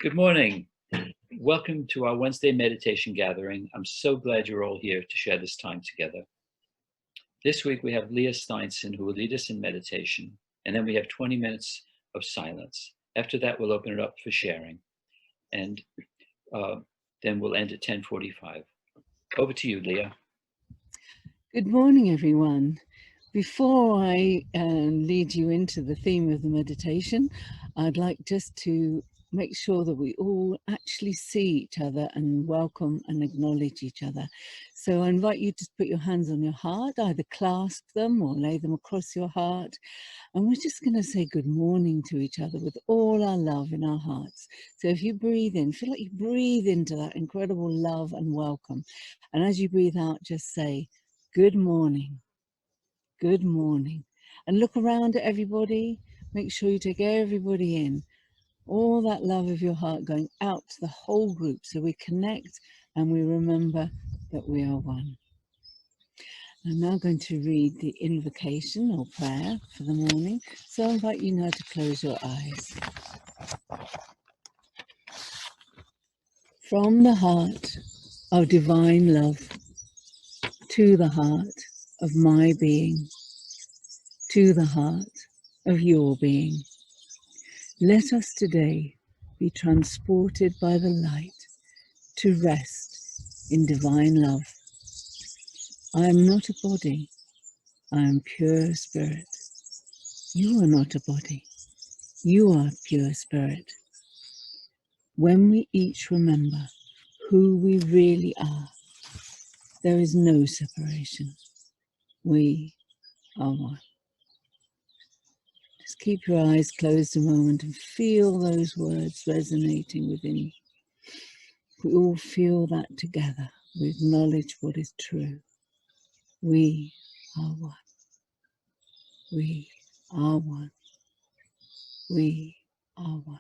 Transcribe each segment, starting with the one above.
Good morning. Welcome to our Wednesday meditation gathering. I'm so glad you're all here to share this time together. This week we have Lia Steinson who will lead us in meditation, and then we have 20 minutes of silence. After that, we'll open it up for sharing, and then we'll end at 10:45. Over to you, Lia. Good morning, everyone. Before I lead you into the theme of the meditation, I'd like just to make sure that we all actually see each other and welcome and acknowledge each other. So I invite you to put your hands on your heart, either clasp them or lay them across your heart. And we're just going to say good morning to each other with all our love in our hearts. So if you breathe in, feel like you breathe into that incredible love and welcome. And as you breathe out, just say, good morning. Good morning. And look around at everybody. Make sure you take everybody in. All that love of your heart going out to the whole group so we connect and we remember that we are one. I'm now going to read the invocation or prayer for the morning. So I invite you now to close your eyes. From the heart of divine love to the heart of my being, to the heart of your being. Let us today be transported by the light to rest in divine love. I am not a body, I am pure spirit. You are not a body, you are pure spirit. When we each remember who we really are, there is no separation. We are one. Just keep your eyes closed a moment and feel those words resonating within you. We all feel that together. We acknowledge what is true. We are one. We are one. We are one.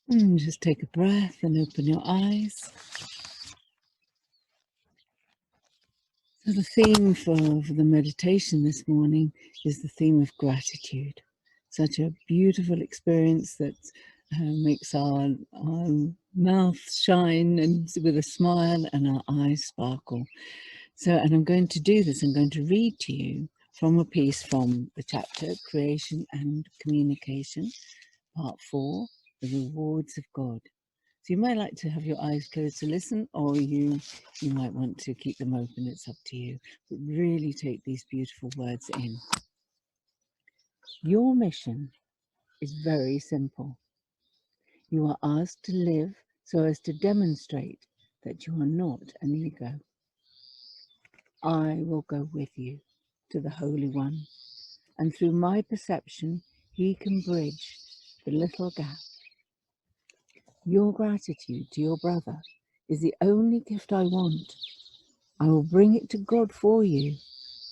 And just take a breath and open your eyes. So the theme for the meditation this morning is the theme of gratitude. Such a beautiful experience that makes our mouth shine and with a smile and our eyes sparkle. So, and I'm going to do this. I'm going to read to you from a piece from the chapter Creation and Communication, Part 4, The Rewards of God. So you might like to have your eyes closed to listen, or you might want to keep them open. It's up to you. But really take these beautiful words in. Your mission is very simple. You are asked to live so as to demonstrate that you are not an ego. I will go with you to the Holy One, and through my perception, he can bridge the little gap. Your gratitude to your brother is the only gift I want. I will bring it to God for you,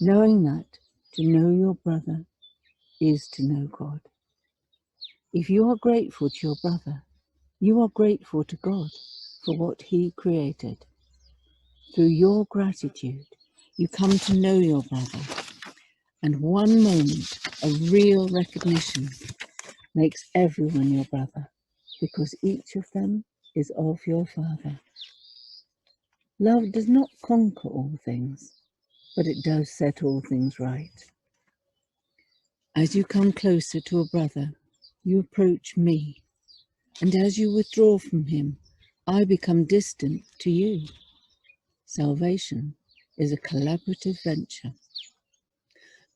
knowing that to know your brother is to know God. If you are grateful to your brother, you are grateful to God for what he created. Through your gratitude, you come to know your brother, and one moment of real recognition makes everyone your brother, because each of them is of your Father. Love does not conquer all things, but it does set all things right. As you come closer to a brother, you approach me, and as you withdraw from him, I become distant to you. Salvation is a collaborative venture.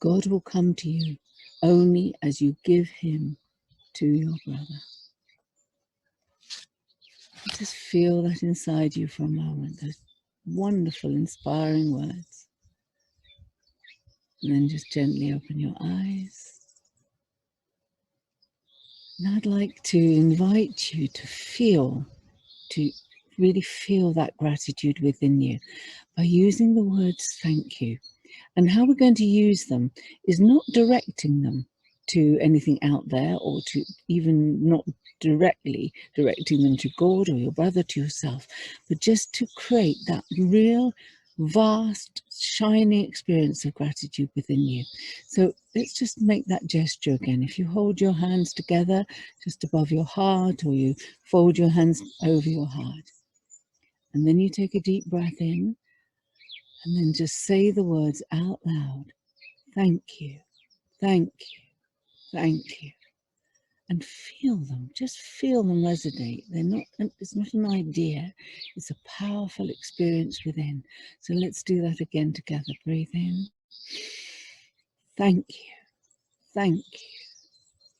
God will come to you only as you give him to your brother. Just feel that inside you for a moment, those wonderful, inspiring words. And then just gently open your eyes. And I'd like to invite you to really feel that gratitude within you by using the words thank you. And how we're going to use them is not directing them to anything out there, or to even not directly directing them to God or your brother, to yourself, but just to create that real vast, shining experience of gratitude within you. So let's just make that gesture again. If you hold your hands together just above your heart, or you fold your hands over your heart, and then you take a deep breath in, and then just say the words out loud. Thank you, thank you, thank you. And feel them, just feel them resonate. It's not an idea, it's a powerful experience within. So let's do that again together. Breathe in. Thank you, thank you,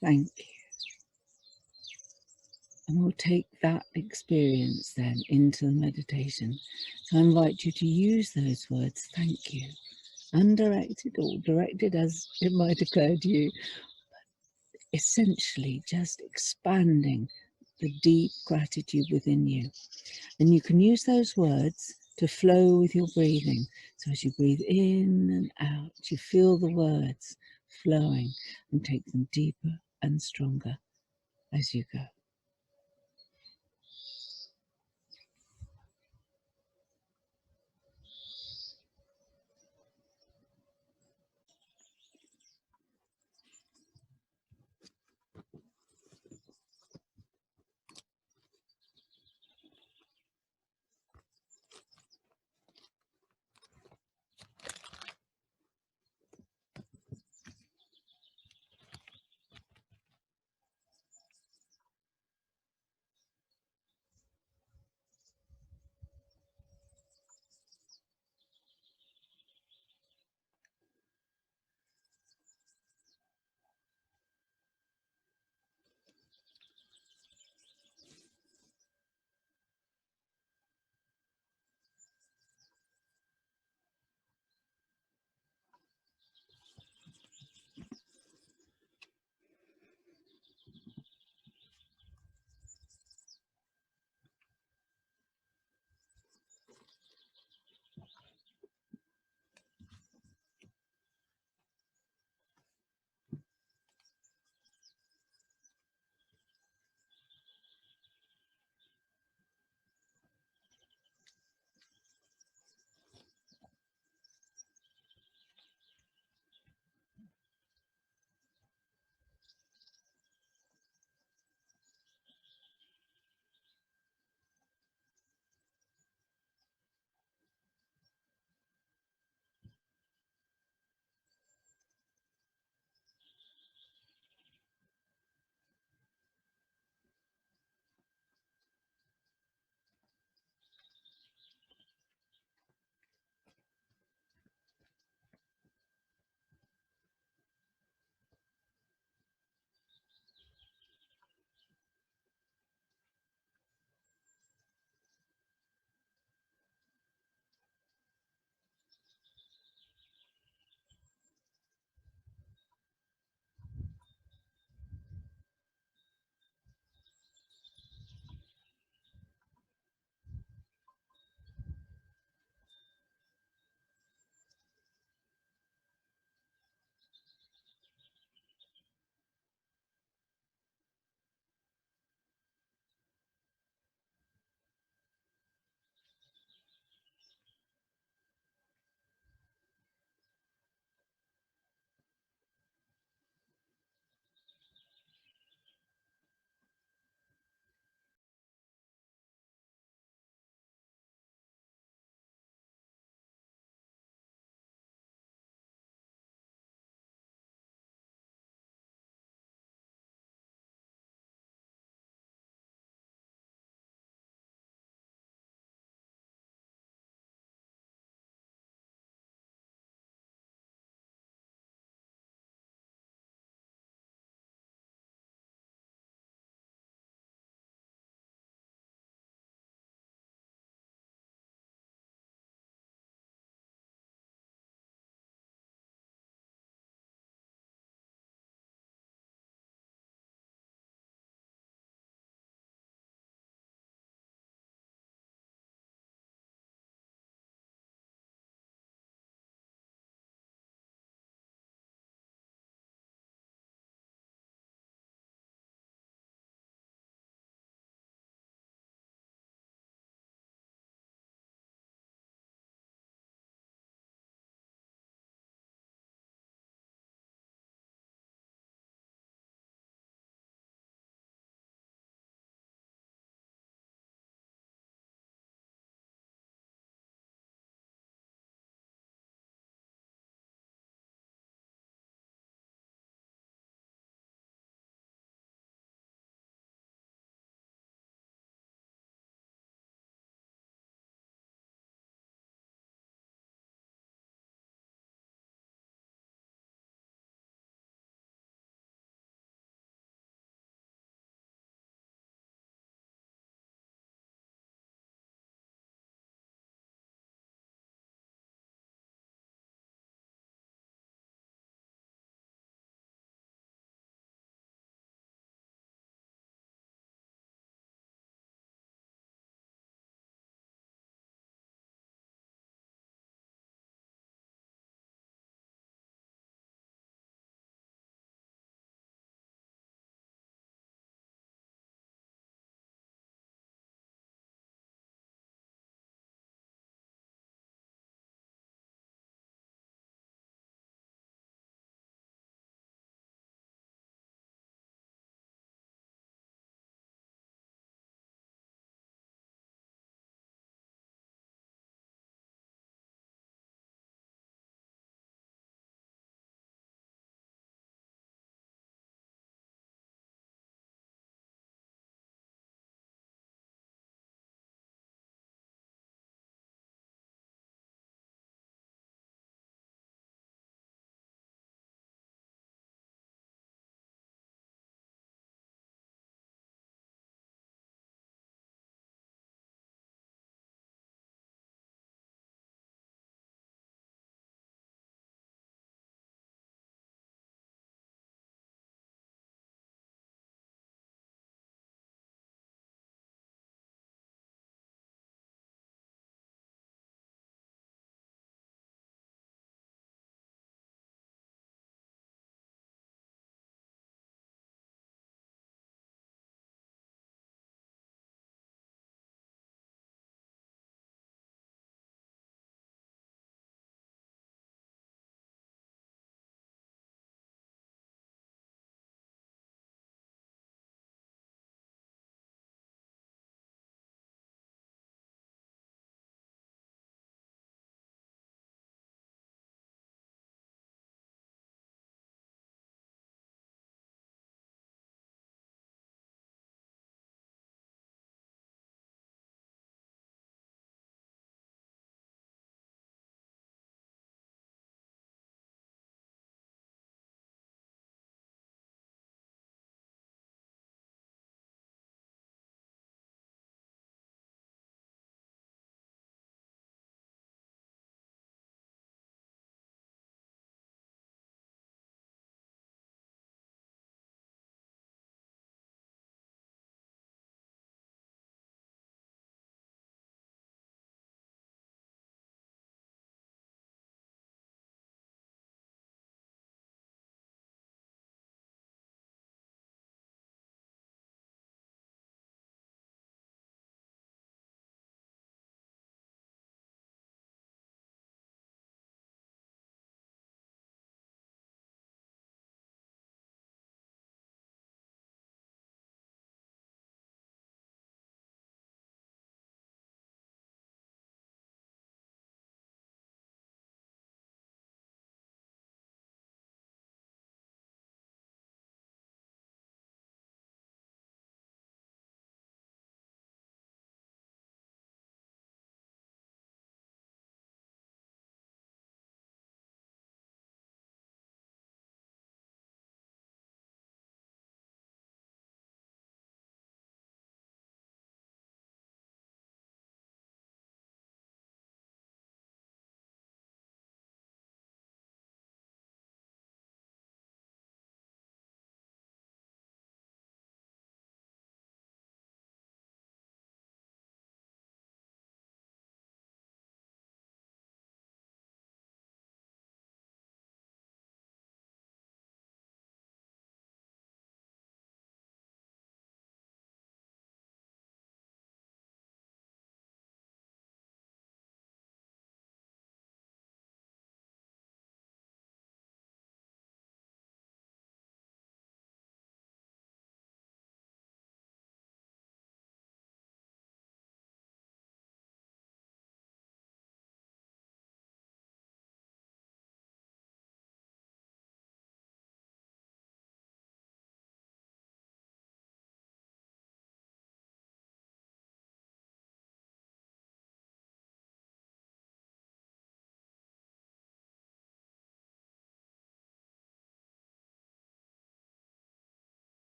thank you. And we'll take that experience then into the meditation. So I invite you to use those words, thank you, undirected or directed as it might occur to you, essentially just expanding the deep gratitude within you. And you can use those words to flow with your breathing. So as you breathe in and out, you feel the words flowing and take them deeper and stronger as you go.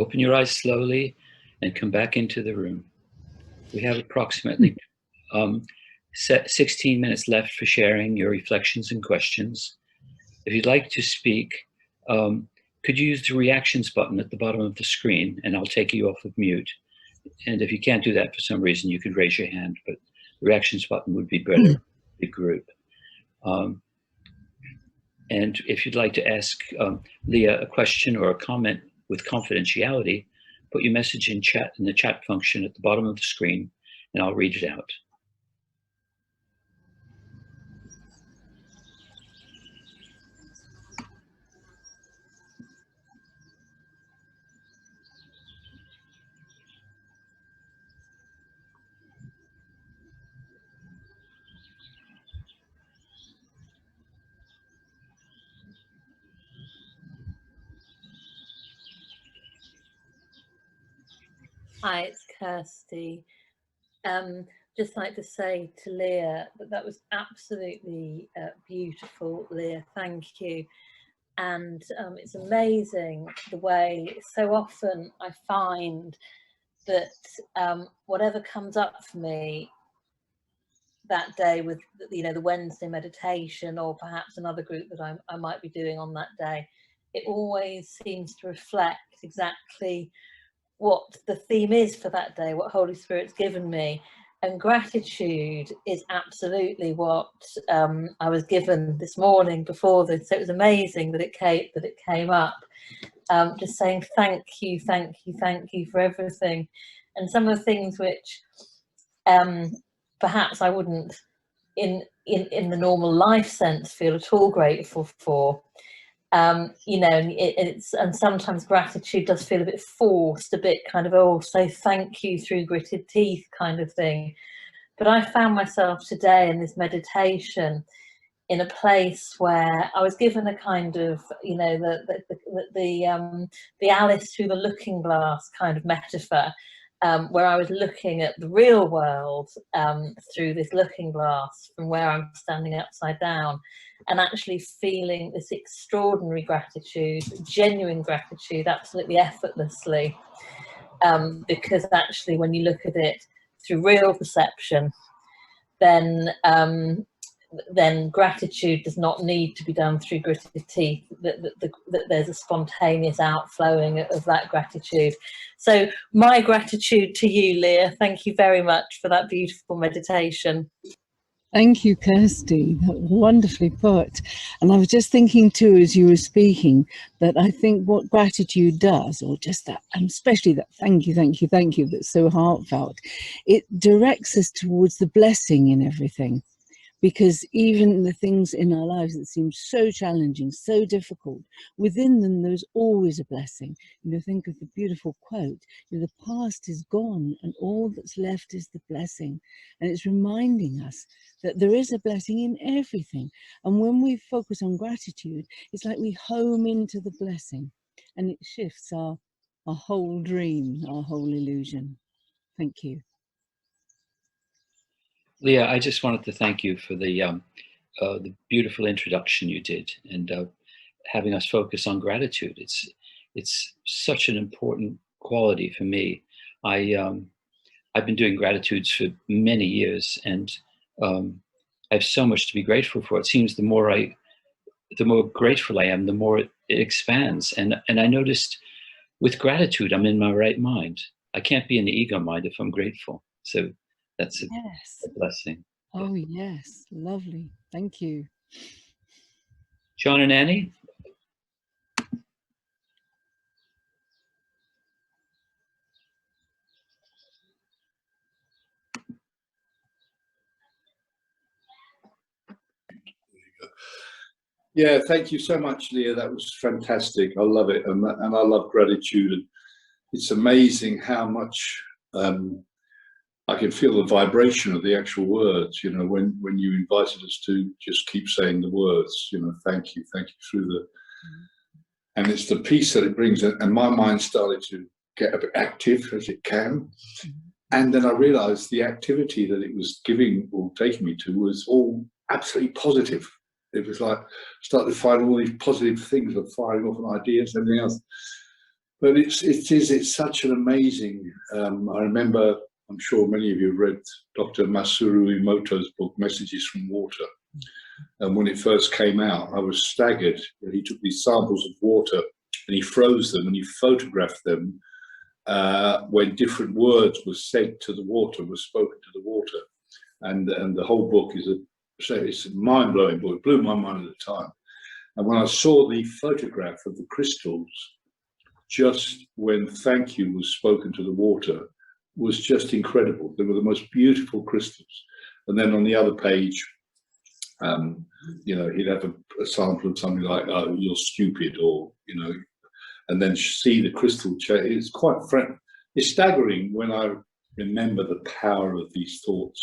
Open your eyes slowly and come back into the room. We have approximately 16 minutes left for sharing your reflections and questions. If you'd like to speak, could you use the reactions button at the bottom of the screen, and I'll take you off of mute. And if you can't do that for some reason, you could raise your hand, but the reactions button would be better for the group. And if you'd like to ask Lia a question or a comment with confidentiality, put your message in the chat function at the bottom of the screen, and I'll read it out. Hi, it's Kirsty. Just like to say to Lia that was absolutely beautiful, Lia. Thank you. And it's amazing the way so often I find that whatever comes up for me that day with, you know, the Wednesday meditation or perhaps another group that I might be doing on that day, it always seems to reflect exactly what the theme is for that day, what Holy Spirit's given me. And gratitude is absolutely what I was given this morning before this. So it was amazing that it came up. Just saying thank you for everything. And some of the things which perhaps I wouldn't in the normal life sense feel at all grateful for. You know, and sometimes gratitude does feel a bit forced, a bit kind of, oh, say thank you through gritted teeth kind of thing. But I found myself today in this meditation in a place where I was given a kind of, you know, the Alice through the looking glass kind of metaphor, where I was looking at the real world through this looking glass from where I'm standing upside down, and actually feeling this extraordinary gratitude, genuine gratitude, absolutely effortlessly, because actually when you look at it through real perception, then gratitude does not need to be done through gritted teeth, that there's a spontaneous outflowing of that gratitude. So my gratitude to you, Lia. Thank you very much for that beautiful meditation. Thank you, Kirsty. That was wonderfully put. And I was just thinking too, as you were speaking, that I think what gratitude does, or just that, and especially that thank you, that's so heartfelt, it directs us towards the blessing in everything. Because even the things in our lives that seem so challenging, so difficult, within them there's always a blessing. You know, think of the beautiful quote, you know, the past is gone and all that's left is the blessing. And it's reminding us that there is a blessing in everything. And when we focus on gratitude, it's like we home into the blessing, and it shifts our whole dream, our whole illusion. Thank you. Lia, I just wanted to thank you for the beautiful introduction you did, and having us focus on gratitude. It's such an important quality for me. I've been doing gratitudes for many years, and I have so much to be grateful for. It seems the more grateful I am, the more it expands. And I noticed with gratitude, I'm in my right mind. I can't be in the ego mind if I'm grateful. So that's a blessing. Oh, yes. Lovely. Thank you. John and Annie? Yeah, thank you so much, Lia. That was fantastic. I love it. And I love gratitude. And it's amazing how much I can feel the vibration of the actual words, you know, when you invited us to just keep saying the words, you know, thank you through the, and it's the peace that it brings. And my mind started to get a bit active as it can. And then I realized the activity that it was giving or taking me to was all absolutely positive. It was like, started to find all these positive things of firing off an ideas and everything else. But it's such an amazing, I remember, I'm sure many of you have read Dr. Masaru Emoto's book, Messages from Water. And when it first came out, I was staggered. He took these samples of water and he froze them and he photographed them when different words were said to the water, were spoken to the water. And the whole book is it's a mind-blowing book. It blew my mind at the time. And when I saw the photograph of the crystals, just when thank you was spoken to the water, was just incredible. They were the most beautiful crystals. And then on the other page, you know, he'd have a sample of something like, "Oh, you're stupid," or, you know, and then see the crystal change. It's quite it's staggering when I remember the power of these thoughts,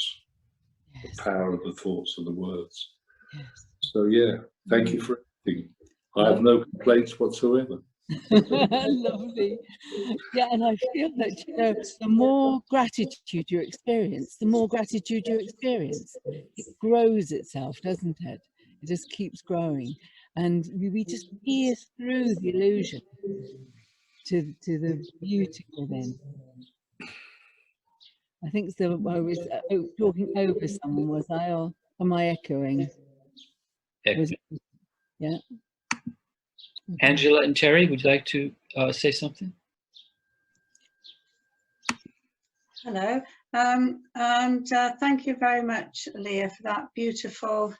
Yes. the power of the thoughts of the words. Yes. So yeah, thank you for everything. I have no complaints whatsoever. Lovely. Yeah, and I feel that, you know, the more gratitude you experience, it grows itself, doesn't it? It just keeps growing, and we just pierce through the illusion to the beauty within. I think so. I was talking over someone, was I, or am I echoing? Was it, yeah. Angela and Terry, would you like to say something? Hello, and thank you very much, Leah, for that beautiful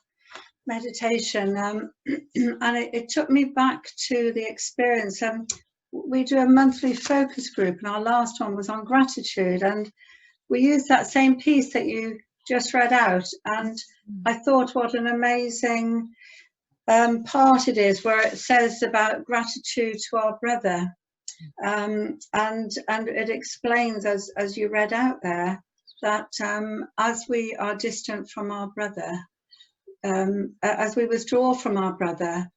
meditation. And it took me back to the experience. We do a monthly focus group, and our last one was on gratitude, and we used that same piece that you just read out, and I thought what an amazing part it is, where it says about gratitude to our brother. And it explains, as you read out there, that as we are distant from our brother, as we withdraw from our brother,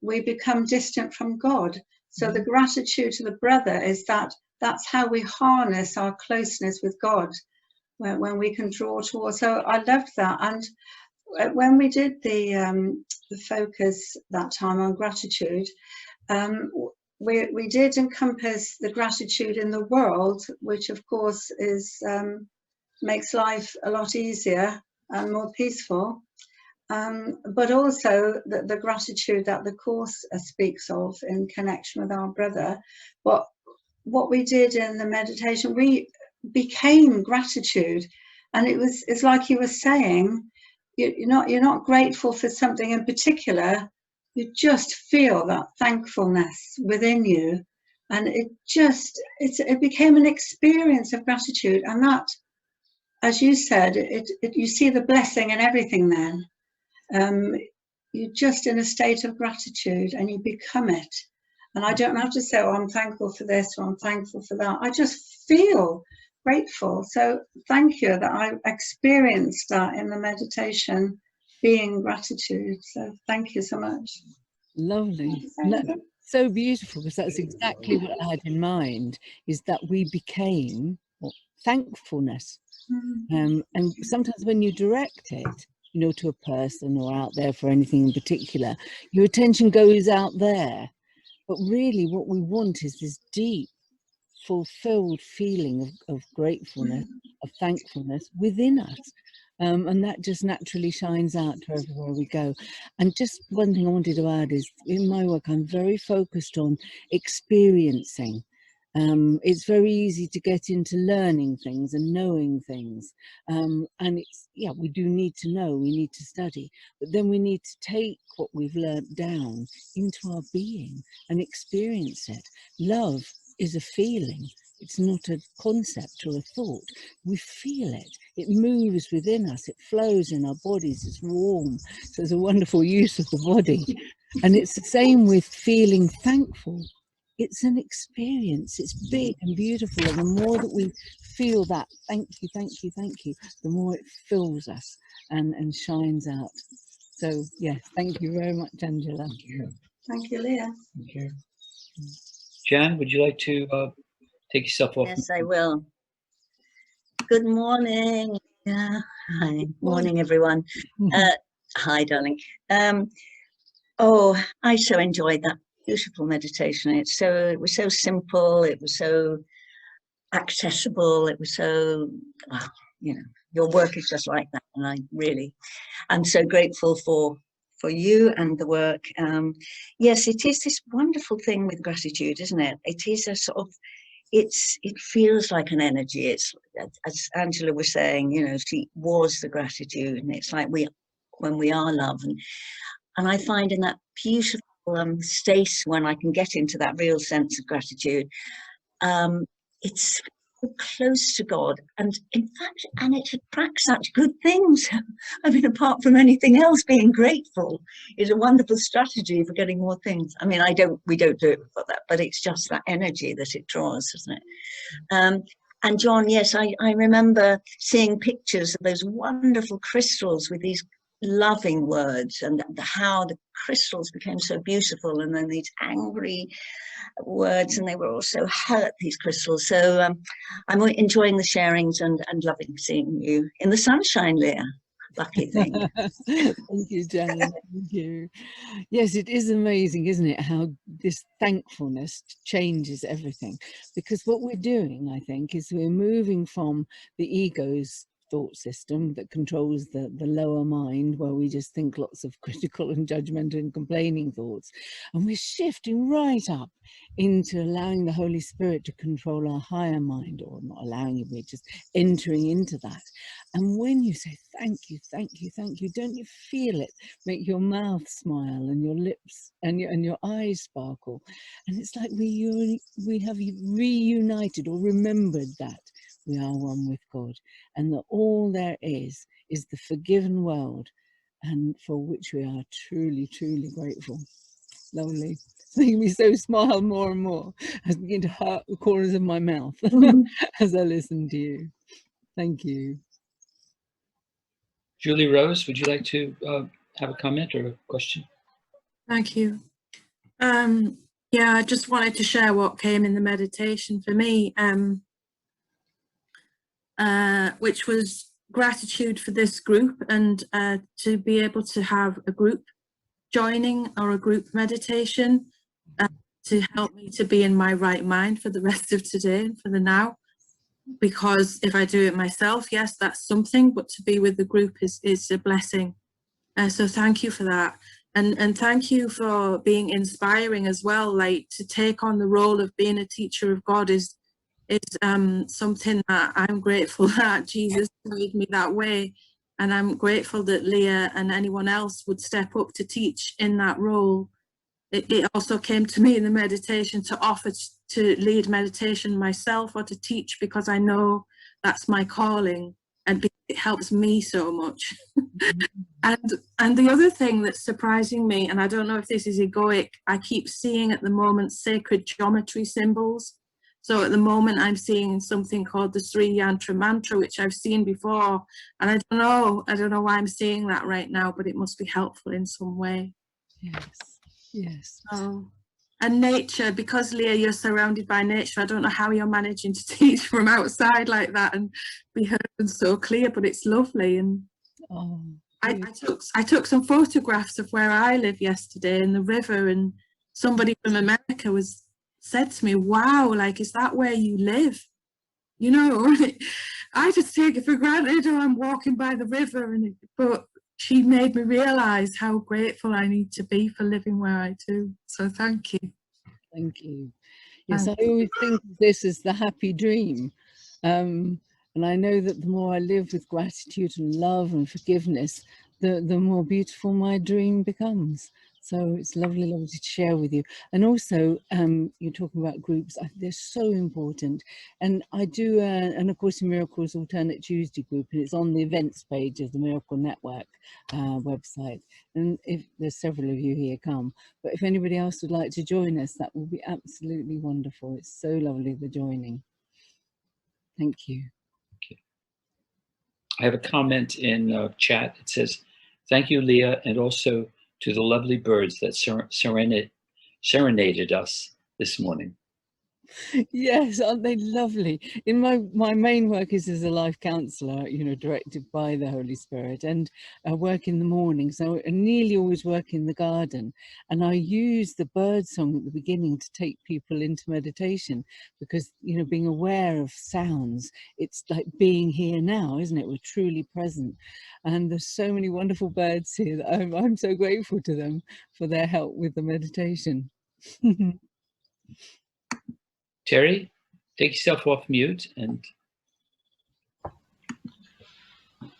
we become distant from God. So the gratitude to the brother is that's how we harness our closeness with God, when we can draw towards. So I loved that. And when we did the focus that time on gratitude, we did encompass the gratitude in the world, which of course is makes life a lot easier and more peaceful, but also the gratitude that the Course speaks of in connection with our brother. But what we did in the meditation, we became gratitude, and it's like you were saying, you're not grateful for something in particular. You just feel that thankfulness within you, and it became an experience of gratitude. And that, as you said, you see the blessing in everything. Then you're just in a state of gratitude, and you become it. And I don't have to say, "Oh, I'm thankful for this," or "I'm thankful for that." I just feel grateful. So thank you that I experienced that in the meditation, being gratitude. So thank you so much. Lovely. So beautiful, because that's exactly what I had in mind, is that we became thankfulness. And sometimes when you direct it, you know, to a person or out there for anything in particular, your attention goes out there. But really what we want is this deep, fulfilled feeling of gratefulness, of thankfulness within us. And that just naturally shines out to everywhere we go. And just one thing I wanted to add is, in my work, I'm very focused on experiencing. It's very easy to get into learning things and knowing things. And it's, yeah, we do need to know, we need to study, but then we need to take what we've learned down into our being and experience it. Love is a feeling. It's not a concept or a thought. We feel it. It moves within us. It flows in our bodies. It's warm. So it's a wonderful use of the body. And it's the same with feeling thankful. It's an experience. It's big and beautiful. And the more that we feel that, thank you, thank you, thank you, the more it fills us and shines out. So, yeah, thank you very much, Angela. Thank you. Thank you, Leah. Thank you. Jan, would you like to take yourself off? Yes, I will. Good morning. Yeah. Hi. Morning, everyone. Hi, darling. Oh, I so enjoyed that beautiful meditation. It was so simple. It was so accessible. It was so, well, you know, your work is just like that. And I'm so grateful for you and the work. Yes, it is this wonderful thing with gratitude, isn't it? It is a sort of, it feels like an energy. It's, as Angela was saying, you know, she was the gratitude, and it's like when we are love, and I find in that beautiful space when I can get into that real sense of gratitude, it's close to God, and in fact, and it attracts such good things. I mean, apart from anything else, being grateful is a wonderful strategy for getting more things. I mean, we don't do it for that, but it's just that energy that it draws, isn't it? And John, yes, I remember seeing pictures of those wonderful crystals with these loving words, and how the crystals became so beautiful, and then these angry words, and they were also hurt, these crystals. So I'm enjoying the sharings and loving seeing you in the sunshine, Leah. Lucky thing. Thank you, Jan. Thank you. Yes, it is amazing, isn't it, how this thankfulness changes everything. Because what we're doing, I think, is we're moving from the ego's thought system that controls the lower mind, where we just think lots of critical and judgmental and complaining thoughts, and we're shifting right up into allowing the Holy Spirit to control our higher mind, or not allowing it, we're just entering into that. And when you say thank you, thank you, thank you, don't you feel it make your mouth smile and your lips and your eyes sparkle? And it's like we have reunited or remembered that we are one with God, and that all there is the forgiven world, and for which we are truly, truly grateful. Lovely. It's making me so smile more and more. I begin to hurt the corners of my mouth as I listen to you. Thank you. Julie Rose, would you like to have a comment or a question? Thank you. Yeah, I just wanted to share what came in the meditation for me, which was gratitude for this group, and to be able to have a group joining or a group meditation to help me to be in my right mind for the rest of today, for the now. Because if I do it myself, yes, that's something, but to be with the group is a blessing. So thank you for that. And thank you for being inspiring as well. Like, to take on the role of being a teacher of God is something that I'm grateful that Jesus made me that way. And I'm grateful that Leah and anyone else would step up to teach in that role. It also came to me in the meditation to offer to lead meditation myself, or to teach, because I know that's my calling, and it helps me so much. And the other thing that's surprising me, and I don't know if this is egoic, I keep seeing at the moment sacred geometry symbols. So at the moment I'm seeing something called the Sri Yantra mantra, which I've seen before, and I don't know why I'm seeing that right now, but it must be helpful in some way. Yes. Oh. And nature, because Leah, you're surrounded by nature. I don't know how you're managing to teach from outside like that and be heard and so clear, but it's lovely. And I took some photographs of where I live yesterday in the river, and somebody from America said to me, wow, like, is that where you live? You know, I just take it for granted, or I'm walking by the river, but she made me realize how grateful I need to be for living where I do. So thank you. Thank you. Yes, I always think of this as the happy dream. And I know that the more I live with gratitude and love and forgiveness, the more beautiful my dream becomes. So it's lovely, lovely to share with you. And also, you're talking about groups. They're so important. And I do an A Course in Miracles Alternate Tuesday group, and it's on the events page of the Miracle Network website. And if there's several of you here, come. But if anybody else would like to join us, that will be absolutely wonderful. It's so lovely, the joining. Thank you. Okay. I have a comment in chat. It says, thank you, Leah, and also to the lovely birds that serenaded us this morning. Yes, aren't they lovely? In my main work is as a life counsellor, you know, directed by the Holy Spirit, and I work in the morning, so I nearly always work in the garden, and I use the bird song at the beginning to take people into meditation, because, you know, being aware of sounds, it's like being here now, isn't it? We're truly present, and there's so many wonderful birds here that I'm so grateful to them for their help with the meditation. Terry, take yourself off mute and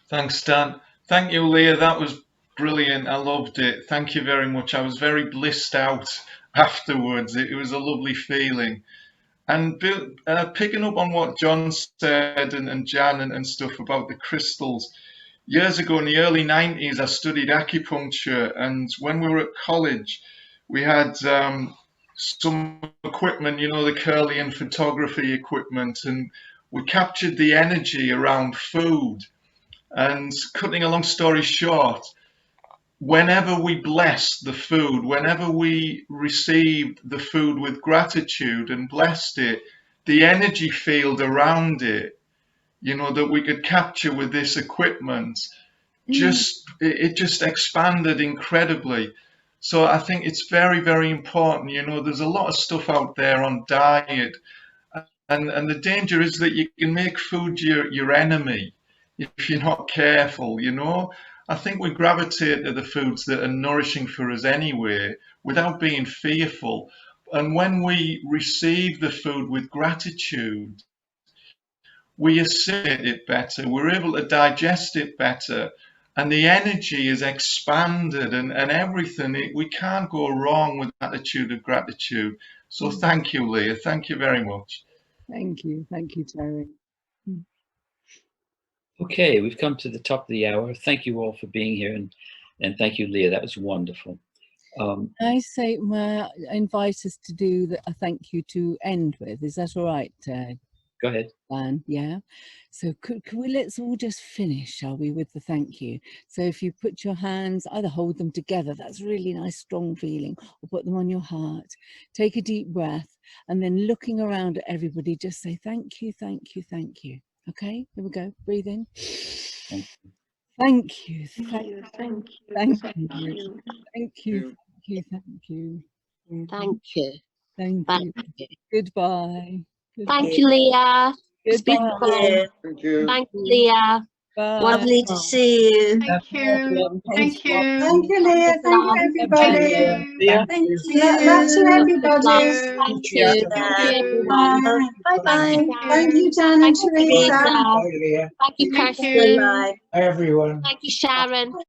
Thanks, Dan. Thank you, Leah. That was brilliant. I loved it. Thank you very much. I was very blissed out afterwards. It was a lovely feeling. And picking up on what John said and Jan and stuff about the crystals, years ago in the early 90s, I studied acupuncture. And when we were at college, we had some equipment, you know, the Curlian photography equipment, and we captured the energy around food. And cutting a long story short, whenever we blessed the food, whenever we received the food with gratitude and blessed it, the energy field around it, you know, that we could capture with this equipment, it just expanded incredibly. So I think it's very, very important. You know, there's a lot of stuff out there on diet, and the danger is that you can make food your enemy if you're not careful, you know. I think we gravitate to the foods that are nourishing for us anyway, without being fearful. And when we receive the food with gratitude, we assimilate it better, we're able to digest it better, and the energy is expanded, and everything. We can't go wrong with attitude of gratitude. So thank you, Leah. Thank you very much. Thank you, Terry. okay, we've come to the top of the hour. Thank you all for being here, and thank you, Leah. That was wonderful. I say, invite us to do a thank you to end with. Is that all right? Go ahead. Dan, yeah. So could we, let's all just finish, shall we, with the thank you. So if you put your hands, either hold them together, that's really nice, strong feeling, or put them on your heart. Take a deep breath, and then looking around at everybody, just say thank you, thank you, thank you. Okay, here we go. Breathe in. Thank you. Thank you. Thank you. Thank you. Thank you. Thank you. Thank you. Thank you. Thank you. Thank you. Goodbye. Thank you, Leah. It's beautiful. Thank you. Thank you, Leah. Bye. Lovely to see you. Thank you. Thank you. Thank you, Leah. Thank you, everybody. Leah. Thank you. Love to everybody. Thank you. Thank you, everyone. Bye. Bye. Thank you, Dan and Thank you, Teresa. Teresa. Thank you, Kirsty. Bye, everyone. Thank you, Sharon.